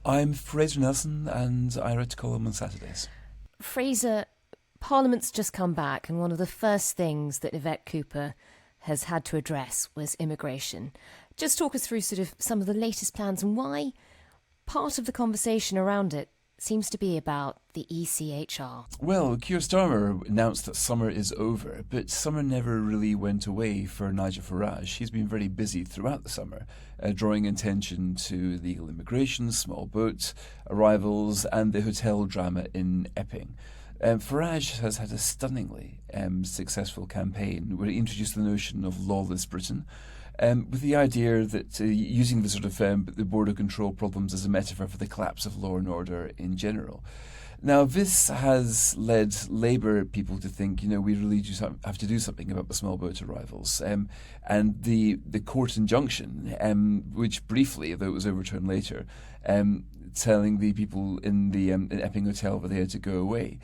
I'm Fraser Nelson, and I write a column on Saturdays. Fraser, Parliament's just come back, and one of the first things that Yvette Cooper has had to address was immigration. Just talk us through sort of some of the latest plans and why part of the conversation around it seems to be about the ECHR. Well, Keir Starmer announced that summer is over, but summer never really went away for Nigel Farage. He's been very busy throughout the summer, drawing attention to legal immigration, small boat arrivals, and the hotel drama in Epping. Farage has had a stunningly successful campaign where he introduced the notion of lawless Britain, with the idea that using the sort of the border control problems as a metaphor for the collapse of law and order in general. Now, this has led Labour people to think, we really do have to do something about the small boat arrivals. And the court injunction, which briefly, though it was overturned later, telling the people in the in Epping Hotel that they had to go away,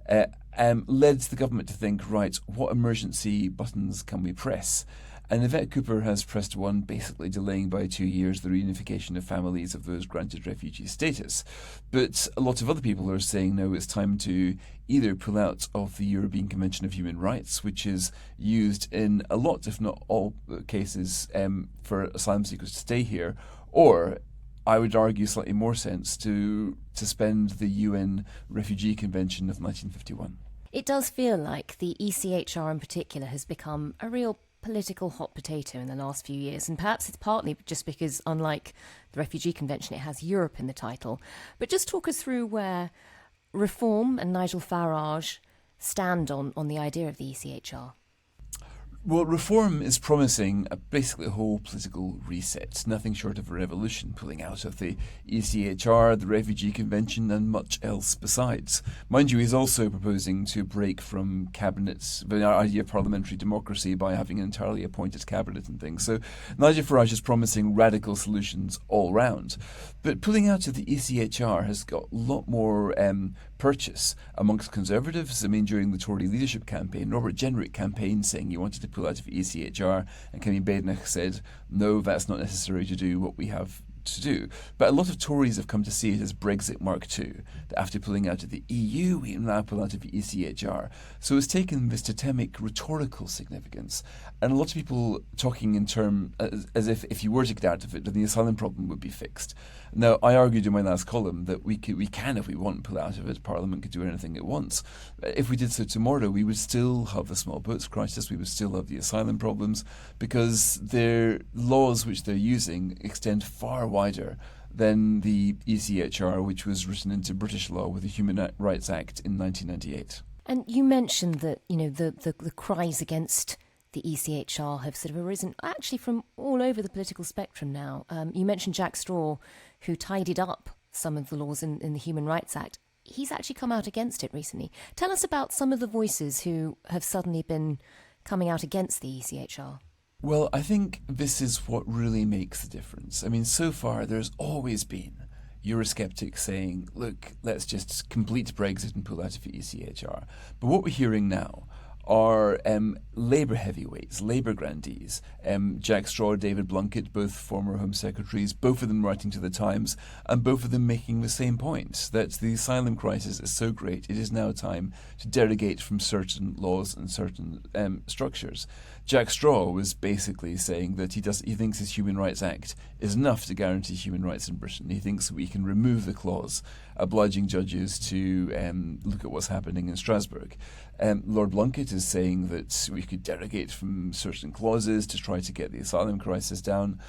led the government to think, right, what emergency buttons can we press? And Yvette Cooper has pressed one, basically delaying by 2 years the reunification of families of those granted refugee status. But a lot of other people are saying, no, it's time to either pull out of the European Convention of Human Rights, which is used in a lot, if not all cases, for asylum seekers to stay here, or I would argue slightly more sense to suspend the UN Refugee Convention of 1951. It does feel like the ECHR in particular has become a real political hot potato in the last few years, and perhaps it's partly just because, unlike the Refugee Convention, it has Europe in the title. But just talk us through where Reform and Nigel Farage stand on the idea of the ECHR. Well, Reform is promising basically a whole political reset, nothing short of a revolution, pulling out of the ECHR, the Refugee Convention, and much else besides. Mind you, he's also proposing to break from cabinets, the idea of parliamentary democracy, by having an entirely appointed cabinet and things. So Nigel Farage is promising radical solutions all round. But pulling out of the ECHR has got a lot more purchase amongst Conservatives. I mean, during the Tory leadership campaign, Robert Jenrick campaigned saying he wanted to pull out of ECHR, and Kemi Badenoch said, no, that's not necessary to do what we have to do. But a lot of Tories have come to see it as Brexit Mark II, that after pulling out of the EU, we now pull out of the ECHR. So it's taken this totemic rhetorical significance, and a lot of people talking in terms as if you were to get out of it, then the asylum problem would be fixed. Now, I argued in my last column that we can, if we want, pull out of it. Parliament could do anything it wants. If we did so tomorrow, we would still have the small boats crisis, we would still have the asylum problems, because their laws which they're using extend far wider than the ECHR, which was written into British law with the Human Rights Act in 1998. And you mentioned that, the cries against the ECHR have sort of arisen actually from all over the political spectrum now. You mentioned Jack Straw, who tidied up some of the laws in the Human Rights Act. He's actually come out against it recently. Tell us about some of the voices who have suddenly been coming out against the ECHR. Well, I think this is what really makes the difference. I mean, so far there's always been Eurosceptics saying, look, let's just complete Brexit and pull out of the ECHR. But what we're hearing now are Labour heavyweights, Labour grandees, Jack Straw, David Blunkett, both former Home Secretaries, both of them writing to the Times, and both of them making the same point, that the asylum crisis is so great, it is now time to derogate from certain laws and certain structures. Jack Straw was basically saying that he thinks his Human Rights Act is enough to guarantee human rights in Britain. He thinks we can remove the clause obliging judges to look at what's happening in Strasbourg. Lord Blunkett is saying that we could derogate from certain clauses to try to get the asylum crisis down.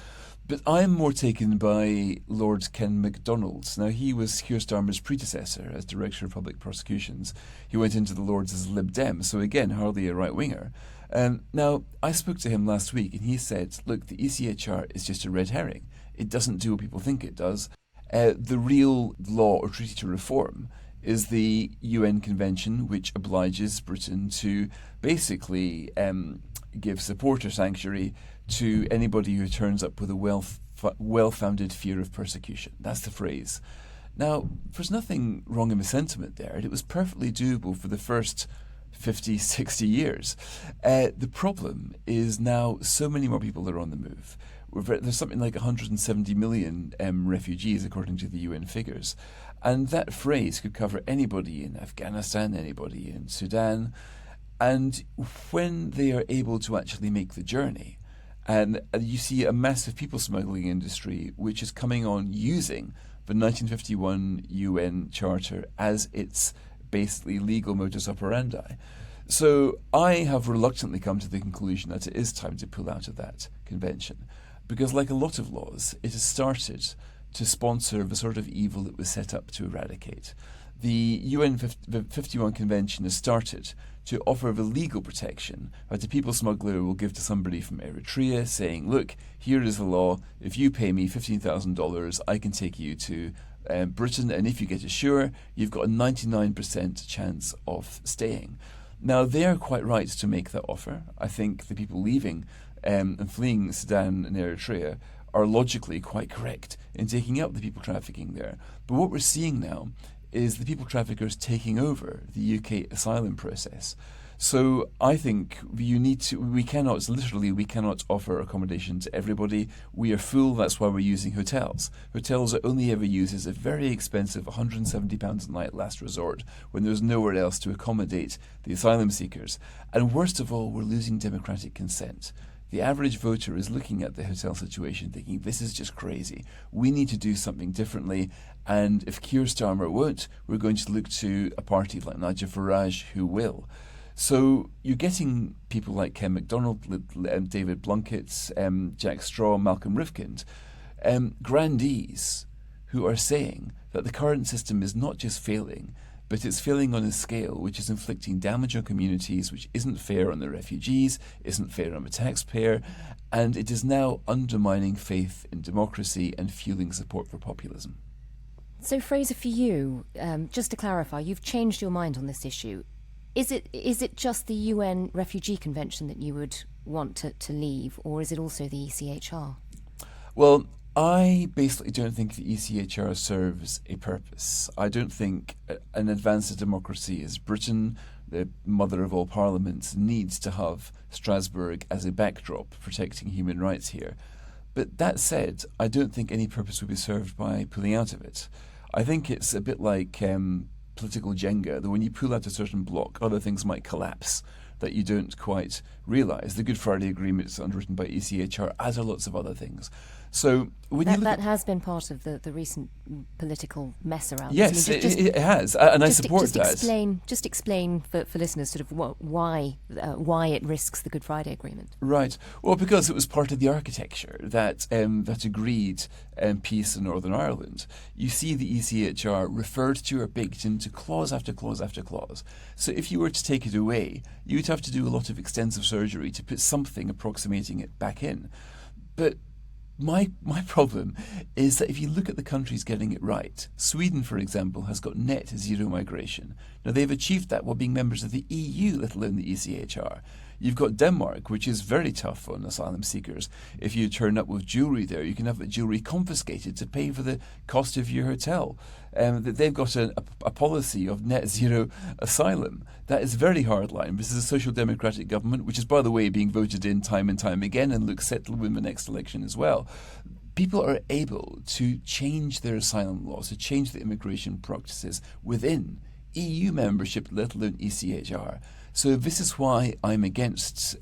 But I'm more taken by Lord Ken MacDonald. Now, he was Keir Starmer's predecessor as Director of Public Prosecutions. He went into the Lords as Lib Dem, so again, hardly a right-winger. Now, I spoke to him last week, and he said, look, the ECHR is just a red herring. It doesn't do what people think it does. The real law or treaty to reform is the UN Convention, which obliges Britain to basically give support or sanctuary to anybody who turns up with a well-founded fear of persecution. That's the phrase. Now, there's nothing wrong in the sentiment there. It was perfectly doable for the first 50, 60 years. The problem is now so many more people are on the move. There's something like 170 million refugees, according to the UN figures. And that phrase could cover anybody in Afghanistan, anybody in Sudan. And when they are able to actually make the journey, and you see a massive people smuggling industry which is coming on using the 1951 UN Charter as its basically legal modus operandi. So I have reluctantly come to the conclusion that it is time to pull out of that convention, because like a lot of laws, it has started to sponsor the sort of evil it was set up to eradicate. The UN 51 Convention has started to offer the legal protection that a people smuggler will give to somebody from Eritrea, saying, look, here is the law. If you pay me $15,000, I can take you to Britain, and if you get ashore, you've got a 99% chance of staying. Now, they are quite right to make that offer. I think the people leaving and fleeing Sudan and Eritrea are logically quite correct in taking up the people trafficking there. But what we're seeing now is the people traffickers taking over the UK asylum process. So I think we cannot offer accommodation to everybody. We are full, that's why we're using hotels. Hotels are only ever used as a very expensive £170 a night last resort when there's nowhere else to accommodate the asylum seekers. And worst of all, we're losing democratic consent. The average voter is looking at the hotel situation thinking, this is just crazy. We need to do something differently. And if Keir Starmer won't, we're going to look to a party like Nigel Farage who will. So you're getting people like Ken MacDonald, David Plunkett, Jack Straw, Malcolm Rifkind, grandees who are saying that the current system is not just failing, but it's failing on a scale which is inflicting damage on communities, which isn't fair on the refugees, isn't fair on the taxpayer, and it is now undermining faith in democracy and fueling support for populism. So, Fraser, for you, just to clarify, you've changed your mind on this issue. Is it just the UN Refugee Convention that you would want to leave, or is it also the ECHR? Well, I basically don't think the ECHR serves a purpose. I don't think an advanced democracy as Britain, the mother of all parliaments, needs to have Strasbourg as a backdrop protecting human rights here. But that said, I don't think any purpose would be served by pulling out of it. I think it's a bit like political Jenga, that when you pull out a certain block, other things might collapse that you don't quite realise. The Good Friday Agreement is underwritten by ECHR, as are lots of other things. So when that has been part of the recent political mess around. Yes, it has, and I support that. Just explain for listeners sort of why it risks the Good Friday Agreement. Right. Well, because it was part of the architecture that agreed peace in Northern Ireland. You see the ECHR referred to or baked into clause after clause after clause. So if you were to take it away, you would have to do a lot of extensive surgery to put something approximating it back in. But my problem is that if you look at the countries getting it right, Sweden, for example, has got net zero migration. Now, they've achieved that while being members of the EU, let alone the ECHR. You've got Denmark, which is very tough on asylum seekers. If you turn up with jewellery there, you can have the jewellery confiscated to pay for the cost of your hotel. They've got a policy of net zero asylum. That is very hardline. This is a social democratic government, which is, by the way, being voted in time and time again and looks set to win the next election as well. People are able to change their asylum laws, to change the immigration practices within EU membership, let alone ECHR. So this is why I'm against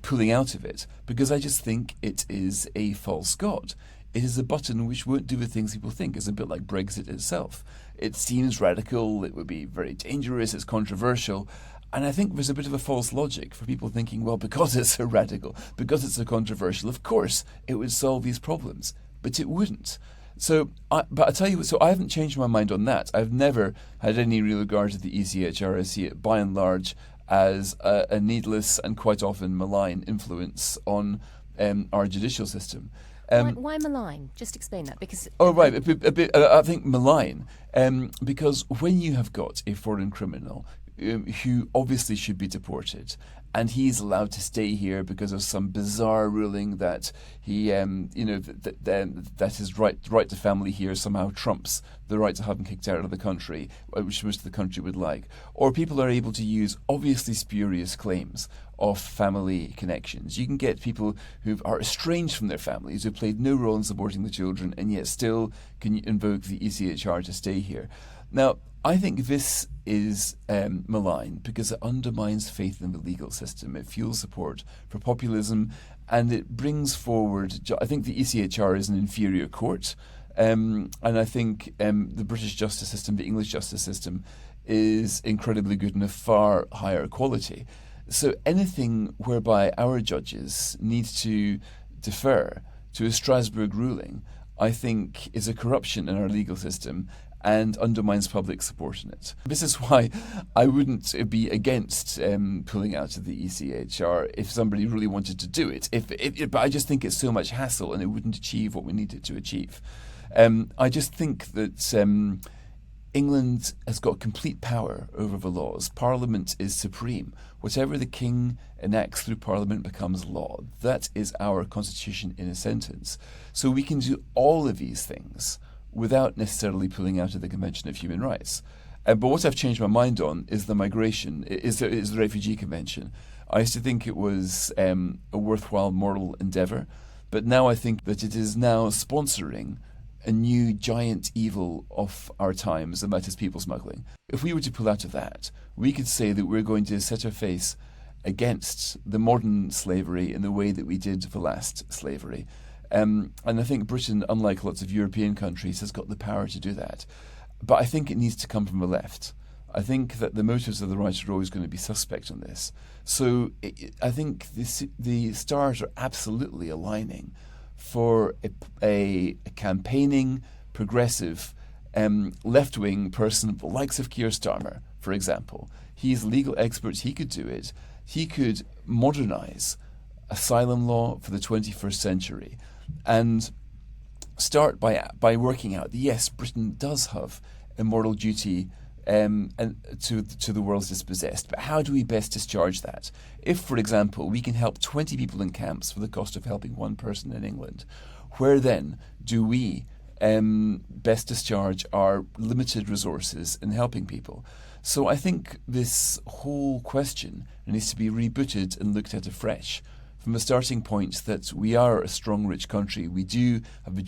pulling out of it, because I just think it is a false god. It is a button which won't do the things people think. It's a bit like Brexit itself. It seems radical, it would be very dangerous, it's controversial, and I think there's a bit of a false logic for people thinking, well, because it's so radical, because it's so controversial, of course it would solve these problems, but it wouldn't. So, but I tell you what, so I haven't changed my mind on that. I've never had any real regard to the ECHR. I see it by and large as a needless and quite often malign influence on our judicial system. Why malign? Just explain that, because... Oh, right, I think malign, because when you have got a foreign criminal who obviously should be deported, and he's allowed to stay here because of some bizarre ruling that he, that his right to family here somehow trumps the right to have him kicked out of the country, which most of the country would like. Or people are able to use obviously spurious claims of family connections. You can get people who are estranged from their families, who played no role in supporting the children, and yet still can invoke the ECHR to stay here. Now, I think this is malign because it undermines faith in the legal system. It fuels support for populism, and it brings forward. I think the ECHR is an inferior court, and I think the British justice system, the English justice system, is incredibly good and of far higher quality. So anything whereby our judges need to defer to a Strasbourg ruling, I think, is a corruption in our legal system and undermines public support in it. This is why I wouldn't be against pulling out of the ECHR if somebody really wanted to do it. But I just think it's so much hassle and it wouldn't achieve what we need it to achieve. I just think that England has got complete power over the laws. Parliament is supreme. Whatever the king enacts through Parliament becomes law. That is our constitution in a sentence. So we can do all of these things without necessarily pulling out of the Convention of Human Rights. But what I've changed my mind on is the migration, is the Refugee Convention. I used to think it was a worthwhile moral endeavour, but now I think that it is now sponsoring a new giant evil of our times, and that is people smuggling. If we were to pull out of that, we could say that we're going to set our face against the modern slavery in the way that we did the last slavery. And I think Britain, unlike lots of European countries, has got the power to do that. But I think it needs to come from the left. I think that the motives of the right are always going to be suspect on this. So I think the stars are absolutely aligning for a campaigning, progressive, left-wing person, the likes of Keir Starmer, for example. He's a legal expert. He could do it. He could modernise asylum law for the 21st century and start by working out that, yes, Britain does have a moral duty and to the world's dispossessed. But how do we best discharge that? If, for example, we can help 20 people in camps for the cost of helping one person in England, where then do we best discharge our limited resources in helping people? So I think this whole question needs to be rebooted and looked at afresh from a starting point that we are a strong, rich country. We do have a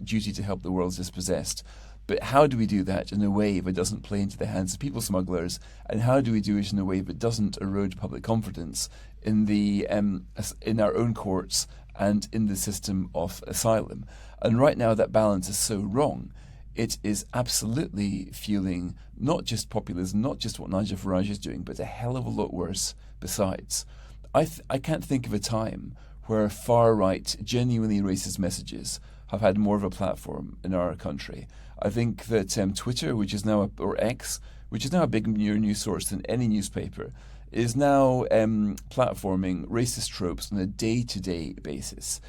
duty to help the world's dispossessed. But how do we do that in a way that doesn't play into the hands of people smugglers? And how do we do it in a way that doesn't erode public confidence in in our own courts and in the system of asylum? And right now that balance is so wrong. It is absolutely fueling not just populism, not just what Nigel Farage is doing, but a hell of a lot worse besides. I can't think of a time where far-right, genuinely racist messages have had more of a platform in our country. I think that Twitter, which is now or X, which is now a big news source than any newspaper, is now platforming racist tropes on a day-to-day basis.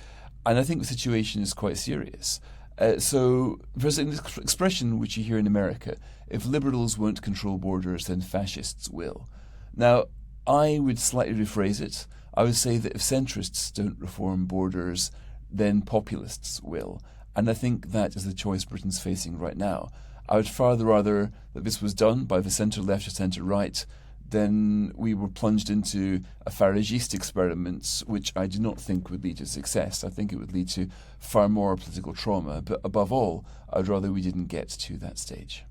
And I think the situation is quite serious. So there's an expression which you hear in America: if liberals won't control borders, then fascists will. Now, I would slightly rephrase it. I would say that if centrists don't reform borders, then populists will. And I think that is the choice Britain's facing right now. I would far rather that this was done by the centre-left or centre-right than we were plunged into a Faragist experiment, which I do not think would lead to success. I think it would lead to far more political trauma. But above all, I would rather we didn't get to that stage.